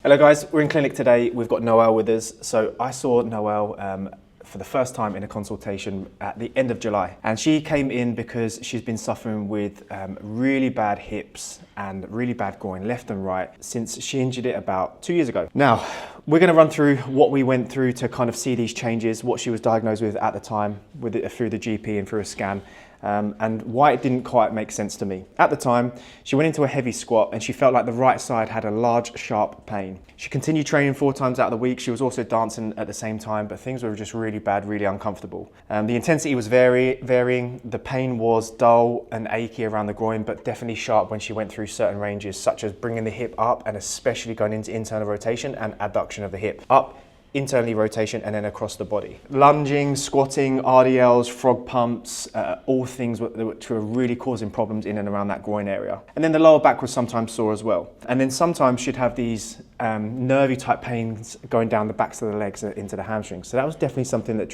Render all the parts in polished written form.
Hello guys, we're in clinic today. We've got Noelle with us. So I saw Noelle for the first time in a consultation at the end of July. And she came in because she's been suffering with really bad hips and really bad groin left and right since she injured it about 2 years ago. Now, we're gonna run through what we went through to kind of see these changes, what she was diagnosed with at the time with it, through the GP and through a scan. And why it didn't quite make sense to me. At the time, she went into a heavy squat and she felt like the right side had a large, sharp pain. She continued training 4 times out of the week. She was also dancing at the same time, but things were just really bad, really uncomfortable. The intensity was varying. The pain was dull and achy around the groin, but definitely sharp when she went through certain ranges, such as bringing the hip up and especially going into internal rotation and adduction of the hip. Up, internally rotation, and then across the body. Lunging, squatting, RDLs, frog pumps, all things which were really causing problems in and around that groin area. And then the lower back was sometimes sore as well. And then sometimes she'd have these nervy type pains going down the backs of the legs into the hamstrings. So that was definitely something that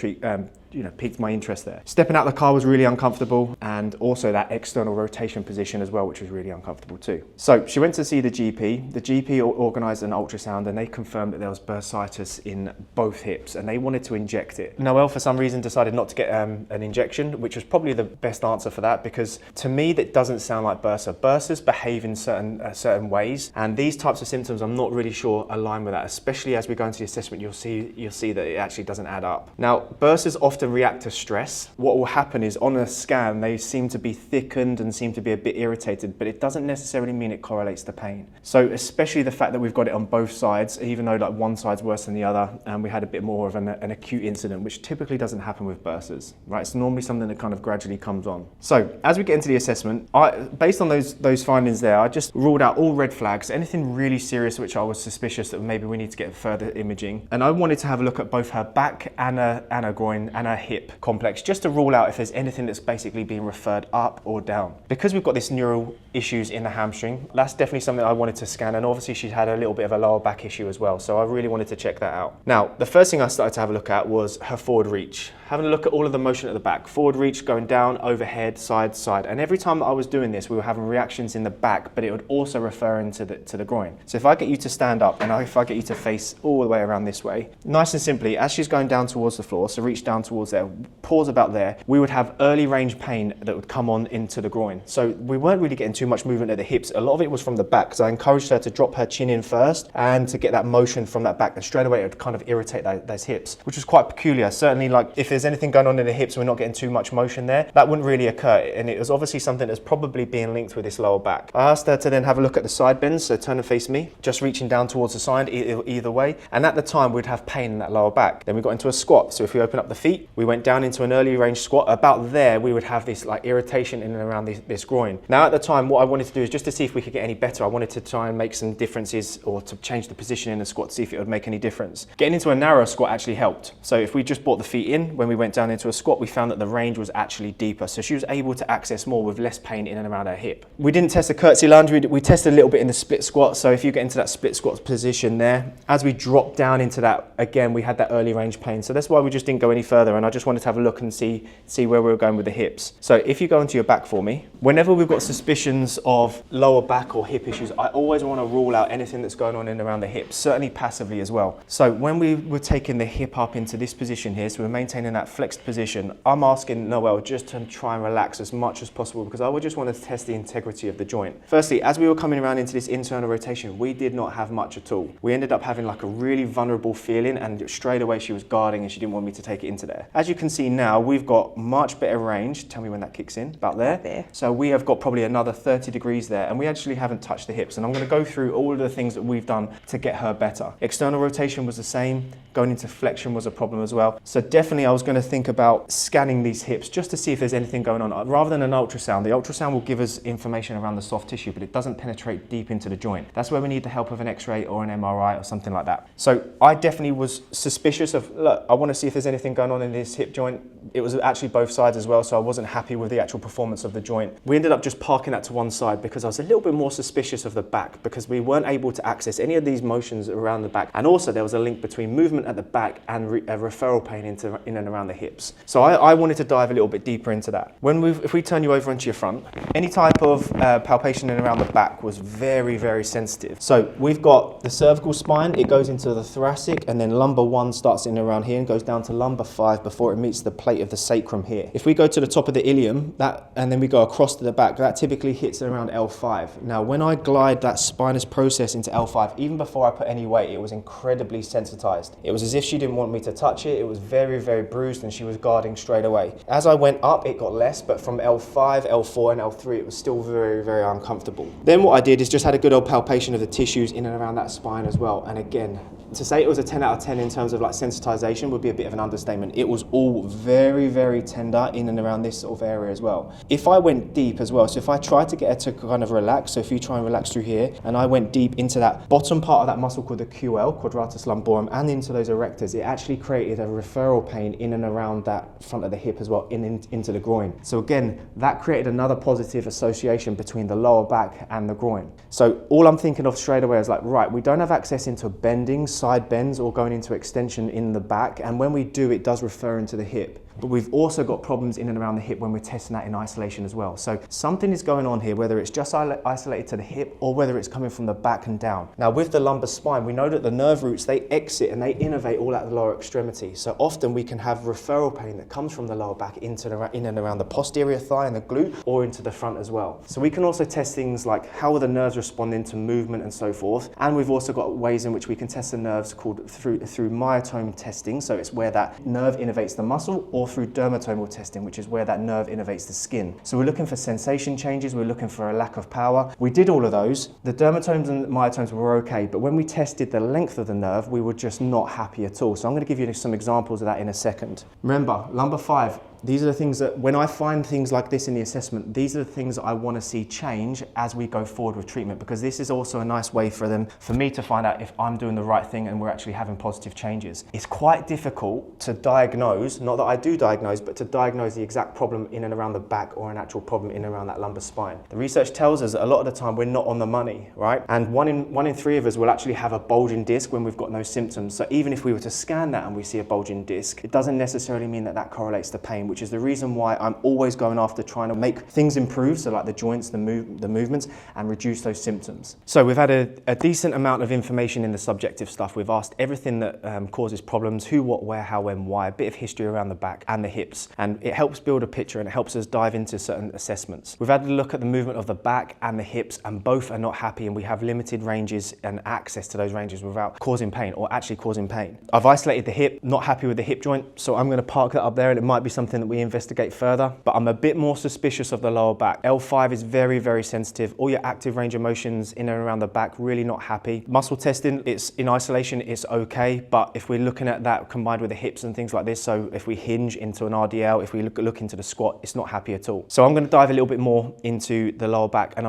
piqued my interest there. Stepping out of the car was really uncomfortable, and also that external rotation position as well, which was really uncomfortable too. So she went to see the GP. The GP organised an ultrasound and they confirmed that there was bursitis in both hips and they wanted to inject it. Noelle, for some reason, decided not to get an injection, which was probably the best answer for that, because to me that doesn't sound like bursa. Bursas behave in certain ways, and these types of symptoms I'm not really sure align with that, especially as we go into the assessment. You'll see that it actually doesn't add up. Now, bursas often react to stress. What will happen is on a scan they seem to be thickened and seem to be a bit irritated, but it doesn't necessarily mean it correlates to pain. So especially the fact that we've got it on both sides, even though like one side's worse than the other, and we had a bit more of an acute incident, which typically doesn't happen with bursas, right? It's normally something that kind of gradually comes on. So as we get into the assessment, based on those findings there, I just ruled out all red flags, anything really serious which I was suspicious that maybe we need to get further imaging. And I wanted to have a look at both her back and her groin and her hip complex, just to rule out if there's anything that's basically being referred up or down. Because we've got this neural issues in the hamstring, that's definitely something I wanted to scan, and obviously she had a little bit of a lower back issue as well, so I really wanted to check that out. Now, the first thing I started to have a look at was her forward reach. Having a look at all of the motion at the back. Forward reach going down, overhead, side, side. And every time that I was doing this, we were having reactions in the back, but it would also refer into the groin. So if I get you to stand up and if I get you to face all the way around this way, nice and simply, as she's going down towards the floor, so reach down towards there, pause about there, we would have early range pain that would come on into the groin. So we weren't really getting too much movement at the hips. A lot of it was from the back, because I encouraged her to drop her chin in first and to get that motion from that back, and straight away it would kind of irritate those hips, which was quite peculiar. Certainly, like if there's anything going on in the hips, we're not getting too much motion there, that wouldn't really occur, and it was obviously something that's probably being linked with this lower back. I asked her to then have a look at the side bends, so turn and face me, just reaching down towards the side either way, and at the time we'd have pain in that lower back. Then we got into a squat, so if we open up the feet, we went down into an early range squat. About there we would have this like irritation in and around this groin. Now at the time what I wanted to do is just to see if we could get any better. I wanted to try and make some differences, or to change the position in the squat to see if it would make any difference. Getting into a narrow squat actually helped. So if we just brought the feet in, when we went down into a squat, we found that the range was actually deeper, so she was able to access more with less pain in and around her hip. We didn't test the curtsy lunge, we tested a little bit in the split squat. So if you get into that split squat position there, as we dropped down into that, again we had that early range pain, so that's why we just didn't go any further, and I just wanted to have a look and see where we were going with the hips. So if you go into your back for me, whenever we've got suspicions of lower back or hip issues, I always want to rule out anything that's going on in and around the hips, certainly passively as well. So when we were taking the hip up into this position here, so we're maintaining that flexed position, I'm asking Noelle just to try and relax as much as possible, because I would just want to test the integrity of the joint. Firstly, as we were coming around into this internal rotation, we did not have much at all. We ended up having like a really vulnerable feeling, and straight away she was guarding and she didn't want me to take it into there. As you can see now, we've got much better range. Tell me when that kicks in. About there. So we have got probably another 30 degrees there, and we actually haven't touched the hips. And I'm going to go through all of the things that we've done to get her better. External rotation was the same. Going into flexion was a problem as well. So definitely I was going to think about scanning these hips just to see if there's anything going on. Rather than an ultrasound, the ultrasound will give us information around the soft tissue, but it doesn't penetrate deep into the joint. That's where we need the help of an X-ray or an MRI or something like that. So I definitely was suspicious of, look, I want to see if there's anything going on in this hip joint. It was actually both sides as well, so I wasn't happy with the actual performance of the joint. We ended up just parking that to one side because I was a little bit more suspicious of the back, because we weren't able to access any of these motions around the back, and also there was a link between movement at the back and referral pain in and around the hips. So I wanted to dive a little bit deeper into that. If we turn you over onto your front, any type of palpation in and around the back was very, very sensitive. So we've got the cervical spine, it goes into the thoracic, and then lumbar 1 starts in around here and goes down to lumbar 5 before it meets the plate of the sacrum here. If we go to the top of the ilium, and then we go across to the back, that typically hits around L5. Now, when I glide that spinous process into L5, even before I put any weight, it was incredibly sensitized. It was as if she didn't want me to touch it. It was very, very bruised, and she was guarding straight away. As I went up, it got less, but from L5, L4, and L3, it was still very, very uncomfortable. Then what I did is just had a good old palpation of the tissues in and around that spine as well. And again, to say it was a 10 out of 10 in terms of like sensitization would be a bit of an understatement. It was all very, very tender in and around this sort of area as well. If I went deep as well, so if I tried to get her to kind of relax, so if you try and relax through here, and I went deep into that bottom part of that muscle called the QL, quadratus lumborum, and into those erectors, it actually created a referral pain in and around that front of the hip as well, into the groin. So again, that created another positive association between the lower back and the groin. So all I'm thinking of straight away is like, right, we don't have access into bending, side bends, or going into extension in the back, and when we do, it does refer into the hip. But we've also got problems in and around the hip when we're testing that in isolation as well. So something is going on here, whether it's just isolated to the hip or whether it's coming from the back and down. Now with the lumbar spine, we know that the nerve roots, they exit and they innervate all at the lower extremity. So often we can have referral pain that comes from the lower back in and around the posterior thigh and the glute, or into the front as well. So we can also test things like how are the nerves responding to movement and so forth. And we've also got ways in which we can test the nerves called through myotome testing. So it's where that nerve innervates the muscle, or through dermatomal testing, which is where that nerve innervates the skin. So we're looking for sensation changes, we're looking for a lack of power. We did all of those. The dermatomes and myotomes were okay, but when we tested the length of the nerve, we were just not happy at all. So I'm going to give you some examples of that in a second. Remember, lumbar 5, these are the things that, when I find things like this in the assessment, these are the things that I want to see change as we go forward with treatment, because this is also a nice way for me to find out if I'm doing the right thing and we're actually having positive changes. It's quite difficult to diagnose, not that I do diagnose, but to diagnose the exact problem in and around the back or an actual problem in and around that lumbar spine. The research tells us that a lot of the time we're not on the money, right? And one in 3 of us will actually have a bulging disc when we've got no symptoms. So even if we were to scan that and we see a bulging disc, it doesn't necessarily mean that that correlates to pain, which is the reason why I'm always going after trying to make things improve, so like the joints, the movements, and reduce those symptoms. So we've had a decent amount of information in the subjective stuff. We've asked everything that causes problems: who, what, where, how, when, why, a bit of history around the back and the hips, and it helps build a picture and it helps us dive into certain assessments. We've had a look at the movement of the back and the hips, and both are not happy, and we have limited ranges and access to those ranges without causing pain, or actually causing pain. I've isolated the hip, not happy with the hip joint, so I'm going to park that up there, and it might be something that we investigate further, but I'm a bit more suspicious of the lower back. L5 is very, very sensitive. All your active range of motions in and around the back, really not happy. Muscle testing, it's in isolation, it's okay, but if we're looking at that combined with the hips and things like this, so if we hinge into an RDL, if we look into the squat, it's not happy at all. So I'm going to dive a little bit more into the lower back, and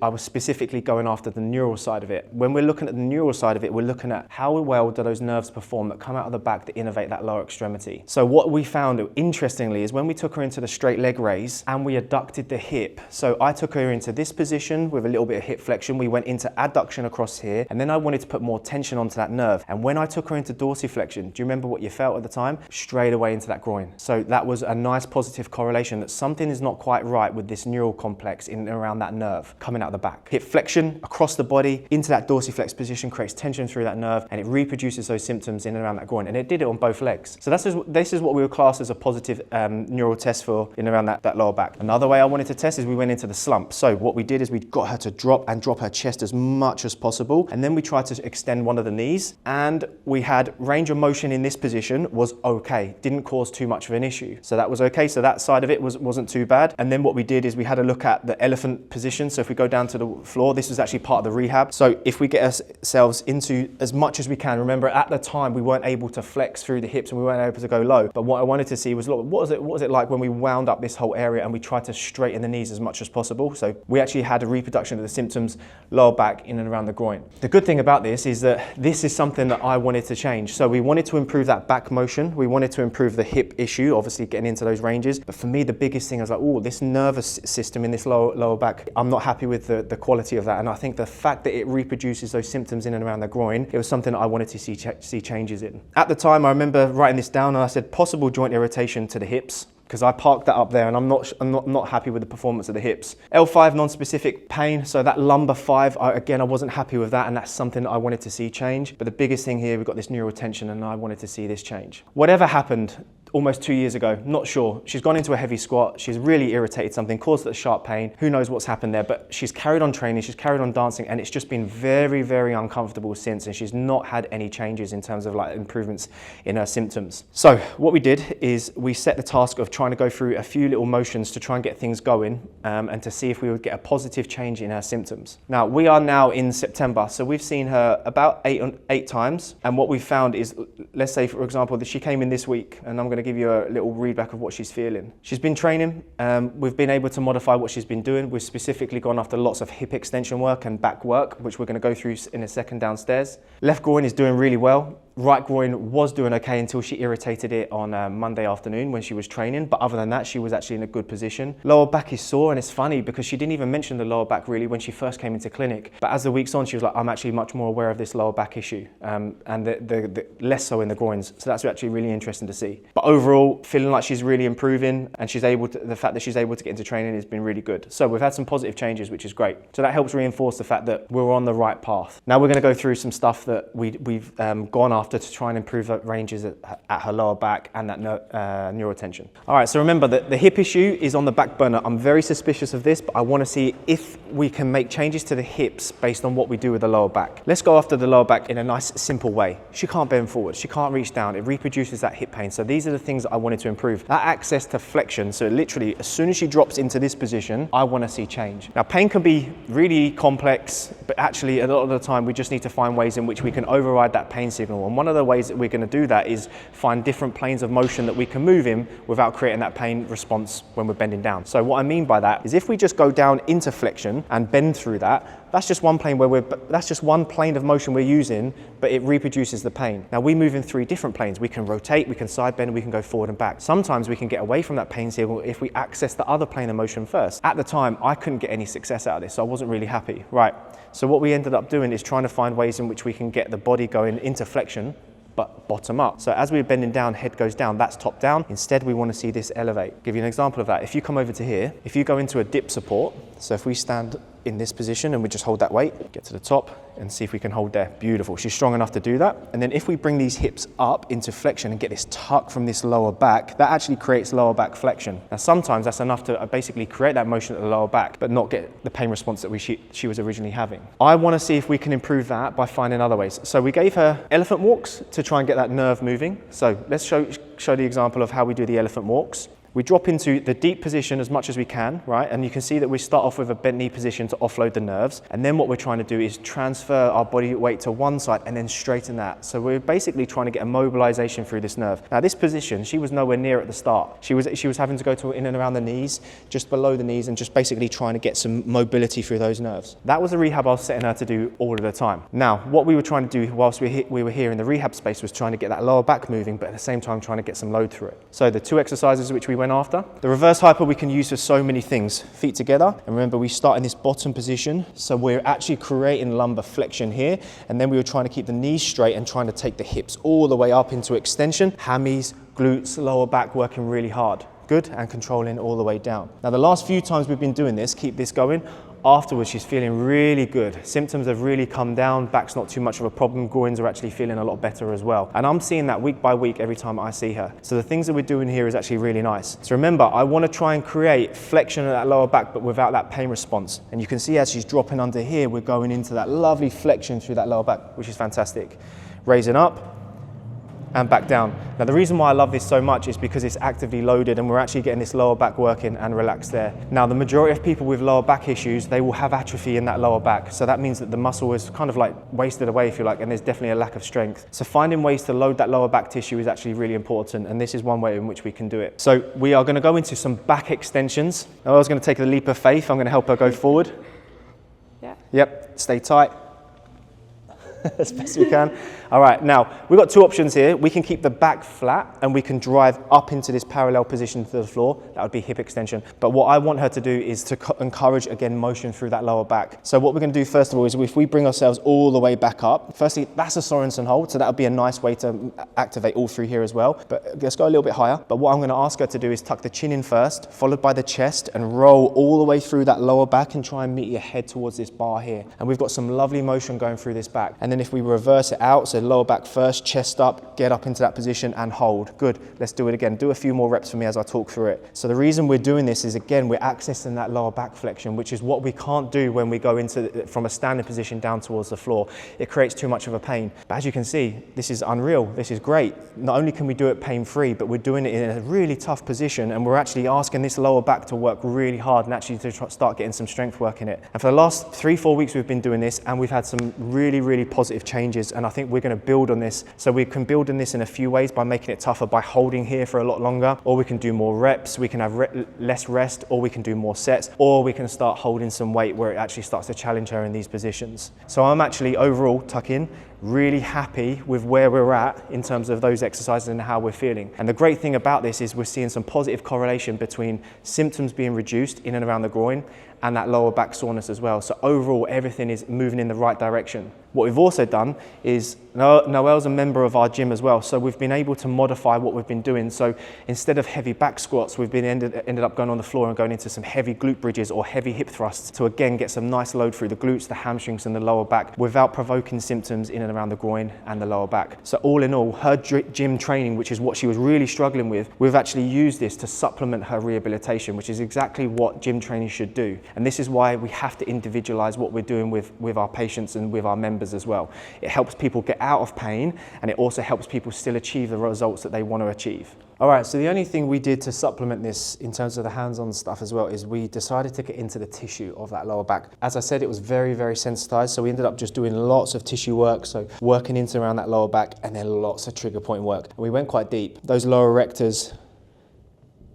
I was specifically going after the neural side of it. When we're looking at the neural side of it, we're looking at how well do those nerves perform that come out of the back that innervate that lower extremity. So what we found, interestingly, is when we took her into the straight leg raise and we adducted the hip. So I took her into this position with a little bit of hip flexion. We went into adduction across here, and then I wanted to put more tension onto that nerve. And when I took her into dorsiflexion, do you remember what you felt at the time? Straight away into that groin. So that was a nice positive correlation that something is not quite right with this neural complex in and around that nerve coming out the back. Hip flexion across the body into that dorsiflex position creates tension through that nerve, and it reproduces those symptoms in and around that groin. And it did it on both legs. So this is what we would class as a positive neural test for in around that lower back. Another way I wanted to test is we went into the slump. So what we did is we got her to drop her chest as much as possible, and then we tried to extend one of the knees, and we had range of motion in this position was okay, didn't cause too much of an issue. So that was okay, so that side of it wasn't too bad. And then what we did is we had a look at the elephant position. So if we go down to the floor, this was actually part of the rehab. So if we get ourselves into as much as we can, remember at the time we weren't able to flex through the hips and we weren't able to go low, but what I wanted to see was, look, what what was it like when we wound up this whole area and we tried to straighten the knees as much as possible? So we actually had a reproduction of the symptoms, lower back, in and around the groin. The good thing about this is that this is something that I wanted to change. So we wanted to improve that back motion. We wanted to improve the hip issue, obviously getting into those ranges. But for me, the biggest thing, I was like, oh, this nervous system in this lower back, I'm not happy with the quality of that. And I think the fact that it reproduces those symptoms in and around the groin, it was something that I wanted to see changes in. At the time, I remember writing this down and I said possible joint irritation to the hips, because I parked that up there and I'm not happy with the performance of the hips. L5 non-specific pain, so that lumbar 5, again, I wasn't happy with that, and that's something that I wanted to see change. But the biggest thing here, we've got this neurotension and I wanted to see this change. Whatever happened almost 2 years ago, not sure. She's gone into a heavy squat, she's really irritated something, caused that sharp pain, who knows what's happened there, but she's carried on training, she's carried on dancing, and it's just been very, very uncomfortable since, and she's not had any changes in terms of like improvements in her symptoms. So what we did is we set the task of trying to go through a few little motions to try and get things going, and to see if we would get a positive change in her symptoms. Now, we are now in September, so we've seen her about eight times, and what we found is, let's say for example, that she came in this week, and I'm going to give you a little readback of what she's feeling. She's been training, we've been able to modify what she's been doing. We've specifically gone after lots of hip extension work and back work, which we're going to go through in a second downstairs. Left groin is doing really well. Right groin was doing okay until she irritated it on Monday afternoon when she was training, but other than that, she was actually in a good position. Lower back is sore, and it's funny because she didn't even mention the lower back really when she first came into clinic, but as the weeks on, she was like, I'm actually much more aware of this lower back issue, and the less so in the groins, so that's actually really interesting to see. But overall, feeling like she's really improving, and the fact that she's able to get into training has been really good. So we've had some positive changes, which is great. So that helps reinforce the fact that we're on the right path. Now we're going to go through some stuff that we've gone after to try and improve the ranges at her lower back and that neurotension. All right, so remember that the hip issue is on the back burner. I'm very suspicious of this, but I want to see if we can make changes to the hips based on what we do with the lower back. Let's go after the lower back in a nice, simple way. She can't bend forward, she can't reach down, it reproduces that hip pain. So these are the things that I wanted to improve. That access to flexion, so literally as soon as she drops into this position, I want to see change. Now pain can be really complex, but actually a lot of the time we just need to find ways in which we can override that pain signal. And one of the ways that we're going to do that is find different planes of motion that we can move in without creating that pain response when we're bending down. So what I mean by that is if we just go down into flexion and bend through that, that's just one plane that's just one plane of motion we're using, but it reproduces the pain. Now we move in 3 different planes. We can rotate, we can side bend, we can go forward and back. Sometimes we can get away from that pain signal if we access the other plane of motion first. At the time, I couldn't get any success out of this, so I wasn't really happy. Right, so what we ended up doing is trying to find ways in which we can get the body going into flexion, but bottom up. So as we're bending down, head goes down, that's top down. Instead, we want to see this elevate. Give you an example of that. If you come over to here, if you go into a dip support, so if we stand in this position and we just hold that weight, get to the top and see if we can hold there. Beautiful, she's strong enough to do that. And then if we bring these hips up into flexion and get this tuck from this lower back, that actually creates lower back flexion. Now sometimes that's enough to basically create that motion at the lower back, but not get the pain response that she was originally having. I want to see if we can improve that by finding other ways. So we gave her elephant walks to try and get that nerve moving. So let's show the example of how we do the elephant walks. We drop into the deep position as much as we can, right? And you can see that we start off with a bent knee position to offload the nerves. And then what we're trying to do is transfer our body weight to one side and then straighten that. So we're basically trying to get a mobilization through this nerve. Now this position, she was nowhere near at the start. She was having to go to in and around the knees, just below the knees, and just basically trying to get some mobility through those nerves. That was the rehab I was setting her to do all of the time. Now, what we were trying to do whilst we were here in the rehab space was trying to get that lower back moving, but at the same time trying to get some load through it. So the 2 exercises which we went after. The reverse hyper we can use for so many things. Feet together, and remember we start in this bottom position, so we're actually creating lumbar flexion here, and then we were trying to keep the knees straight and trying to take the hips all the way up into extension, hammies, glutes, lower back working really hard. Good, and controlling all the way down. Now the last few times we've been doing this, keep this going, afterwards she's feeling really good. Symptoms have really come down, back's not too much of a problem, groins are actually feeling a lot better as well. And I'm seeing that week by week every time I see her. So the things that we're doing here is actually really nice. So remember, I want to try and create flexion of that lower back, but without that pain response. And you can see as she's dropping under here, we're going into that lovely flexion through that lower back, which is fantastic. Raising up and back down. Now the reason why I love this so much is because it's actively loaded and we're actually getting this lower back working and relaxed there. Now the majority of people with lower back issues, they will have atrophy in that lower back. So that means that the muscle is kind of like wasted away, if you like, and there's definitely a lack of strength. So finding ways to load that lower back tissue is actually really important, and this is one way in which we can do it. So we are going to go into some back extensions. Now I was going to take a leap of faith. I'm going to help her go forward. Yeah. Yep, stay tight. As best we can. All right, now we've got two options here. We can keep the back flat and we can drive up into this parallel position to the floor. That would be hip extension. But what I want her to do is to encourage, again, motion through that lower back. So what we're going to do first of all is if we bring ourselves all the way back up, firstly, that's a Sorensen hold. So that would be a nice way to activate all three here as well. But let's go a little bit higher. But what I'm going to ask her to do is tuck the chin in first, followed by the chest, and roll all the way through that lower back and try and meet your head towards this bar here. And we've got some lovely motion going through this back. And then if we reverse it out, so lower back first, chest up, get up into that position and hold. Good, let's do it again. Do a few more reps for me as I talk through it. So the reason we're doing this is, again, we're accessing that lower back flexion, which is what we can't do when we go into from a standing position down towards the floor. It creates too much of a pain. But as you can see, this is unreal. This is great. Not only can we do it pain-free, but we're doing it in a really tough position, and we're actually asking this lower back to work really hard and actually to start getting some strength work in it. And for the last 3-4 weeks, we've been doing this, and we've had some really, really positive changes, and I think we're going to build on this. So we can build on this in a few ways by making it tougher by holding here for a lot longer, or we can do more reps, we can have less rest, or we can do more sets, or we can start holding some weight where it actually starts to challenge her in these positions. So I'm actually overall, tuck in, really happy with where we're at in terms of those exercises and how we're feeling. And the great thing about this is we're seeing some positive correlation between symptoms being reduced in and around the groin and that lower back soreness as well. So overall, everything is moving in the right direction. What we've also done is, Noelle's a member of our gym as well, so we've been able to modify what we've been doing. So instead of heavy back squats, we've been ended up going on the floor and going into some heavy glute bridges or heavy hip thrusts to again get some nice load through the glutes, the hamstrings and the lower back without provoking symptoms in and around the groin and the lower back. So all in all, her gym training, which is what she was really struggling with, we've actually used this to supplement her rehabilitation, which is exactly what gym training should do. And this is why we have to individualize what we're doing with our patients and with our members as well. It helps people get out of pain, and it also helps people still achieve the results that they want to achieve. All right, so the only thing we did to supplement this in terms of the hands-on stuff as well is we decided to get into the tissue of that lower back. As I said, it was very, very sensitized, so we ended up just doing lots of tissue work, so working into around that lower back and then lots of trigger point work. And we went quite deep. Those lower rectors,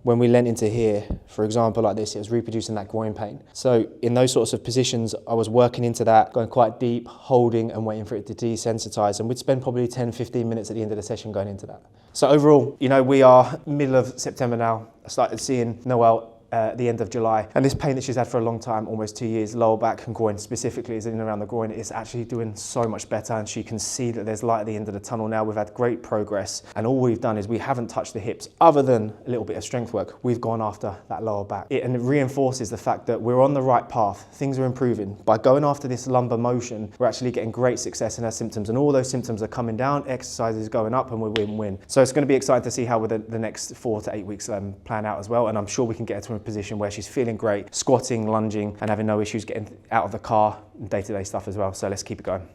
when we leant into here, for example, like this, it was reproducing that groin pain. So in those sorts of positions, I was working into that, going quite deep, holding and waiting for it to desensitize. And we'd spend probably 10, 15 minutes at the end of the session going into that. So overall, you know, we are middle of September now. I started seeing Noelle at the end of July. And this pain that she's had for a long time, almost 2 years, lower back and groin specifically, is in and around the groin, is actually doing so much better, and she can see that there's light at the end of the tunnel now. We've had great progress, and all we've done is we haven't touched the hips other than a little bit of strength work. We've gone after that lower back. And it reinforces the fact that we're on the right path. Things are improving. By going after this lumbar motion, we're actually getting great success in our symptoms, and all those symptoms are coming down, exercise is going up, and we're win-win. So it's going to be exciting to see how the next 4 to 8 weeks plan out as well, and I'm sure we can get her to a position where she's feeling great, squatting, lunging, and having no issues getting out of the car, day-to-day stuff as well. So let's keep it going.